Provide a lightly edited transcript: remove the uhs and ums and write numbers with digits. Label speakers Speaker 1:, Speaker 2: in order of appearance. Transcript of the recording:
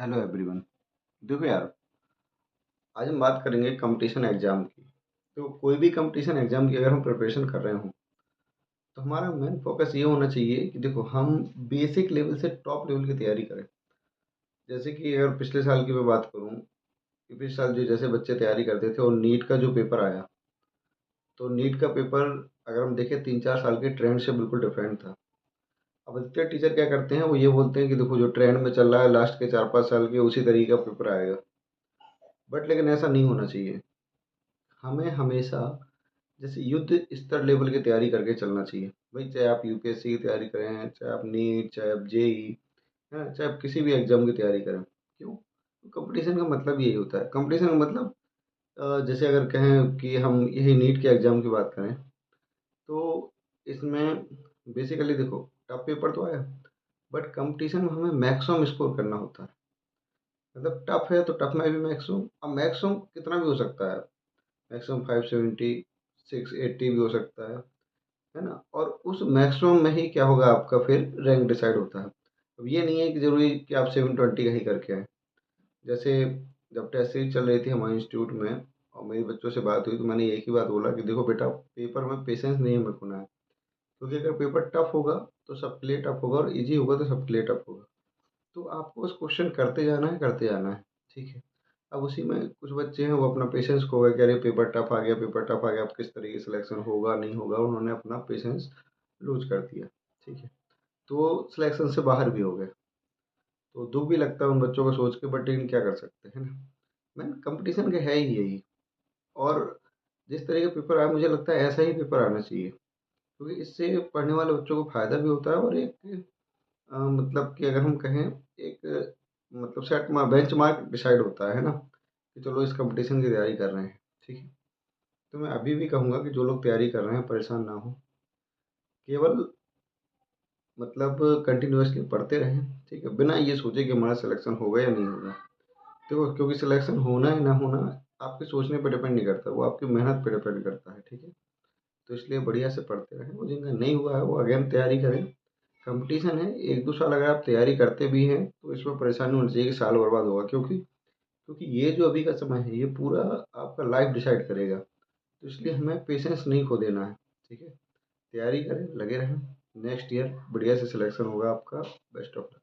Speaker 1: Hello everyone. देखो यार, आज हम बात करेंगे कंपटीशन एग्जाम की। तो कोई भी कंपटीशन एग्जाम की अगर हम प्रिपरेशन कर रहे हो तो हमारा मेन फोकस ये होना चाहिए कि देखो हम बेसिक लेवल से टॉप लेवल की तैयारी करें। जैसे कि अगर पिछले साल की मैं बात करूं कि पिछले साल जो जैसे बच्चे तैयारी करते थे और नीट का जो पेपर आया, तो नीट का पेपर अगर हम देखें 3-4 साल के ट्रेंड से बिल्कुल डिफरेंट था। अब अधिकतर टीचर क्या करते हैं, वो ये बोलते हैं कि देखो जो ट्रेंड में चल रहा है लास्ट के 4-5 साल के उसी तरीके का पेपर आएगा। बट लेकिन ऐसा नहीं होना चाहिए। हमें हमेशा जैसे युद्ध स्तर लेवल की तैयारी करके चलना चाहिए। भाई चाहे आप यूपीएससी की तैयारी करें, चाहे आप नीट, चाहे आप जेई, है ना, चाहे आप किसी भी एग्जाम की तैयारी करें। क्यों? कंपटीशन का मतलब यही होता है। कंपटीशन का मतलब जैसे अगर कहें कि हम यही नीट के एग्जाम की बात करें तो इसमें बेसिकली देखो टफ पेपर तो आया, बट कंपटीशन में हमें मैक्सिमम स्कोर करना होता है। मतलब टफ है तो टफ में भी मैक्सिमम, अब मैक्सिमम कितना भी हो सकता है। मैक्सिमम 570, 680 भी हो सकता है ना। और उस मैक्सिमम में ही क्या होगा, आपका फिर रैंक डिसाइड होता है। अब ये नहीं है कि ज़रूरी कि आप 720 का ही करके आए। जैसे जब टेस्ट सीरीज चल रही थी हमारे इंस्टीट्यूट में और मेरी बच्चों से बात हुई तो मैंने एक ही बात बोला कि देखो बेटा, पेपर में पेशेंस नहीं हमें खोना है। क्योंकि अगर पेपर टफ होगा तो सबके लिए टफ होगा, और इजी होगा तो सबके लिए टफ होगा। तो आपको बस क्वेश्चन करते जाना है, करते जाना है। ठीक है। अब उसी में कुछ बच्चे हैं वो अपना पेशेंस खो गए कि अरे पेपर टफ आ गया, पेपर टफ आ गया, अब किस तरीके से सिलेक्शन होगा नहीं होगा, उन्होंने अपना पेशेंस लूज कर दिया। ठीक है। तो वो सिलेक्शन से बाहर भी हो गए। तो दुख भी लगता है उन बच्चों को सोच के, बट लेकिन क्या कर सकते हैं ना। मैन कंपटीशन के है ही यही। और जिस तरह का पेपर आया मुझे लगता है ऐसा ही पेपर आना चाहिए। क्योंकि इससे पढ़ने वाले बच्चों को फायदा भी होता है, और एक मतलब कि अगर हम कहें एक मतलब सेट बेंच मार्क डिसाइड होता है ना, कि चलो इस कंपटीशन की तैयारी कर रहे हैं। ठीक है। तो मैं अभी भी कहूँगा कि जो लोग तैयारी कर रहे हैं परेशान ना हो। केवल मतलब कंटिन्यूअसली पढ़ते रहें। ठीक है, बिना ये सोचे कि हमारा सिलेक्शन होगा या नहीं होगा। देखो क्योंकि सिलेक्शन होना ही ना होना आपके सोचने पर डिपेंड नहीं करता, वो आपकी मेहनत पर डिपेंड करता है। ठीक है। तो इसलिए बढ़िया से पढ़ते रहें। वो जिनका नहीं हुआ है वो अगेन तैयारी करें। कंपटीशन है, 1-2 साल अगर आप तैयारी करते भी हैं तो इसमें परेशानी होनी चाहिए कि साल बर्बाद होगा। क्योंकि क्योंकि ये जो अभी का समय है ये पूरा आपका लाइफ डिसाइड करेगा। तो इसलिए हमें पेशेंस नहीं खो देना है। ठीक है। तैयारी करें, लगे रहें। नेक्स्ट ईयर बढ़िया से सिलेक्शन होगा आपका। Best of luck.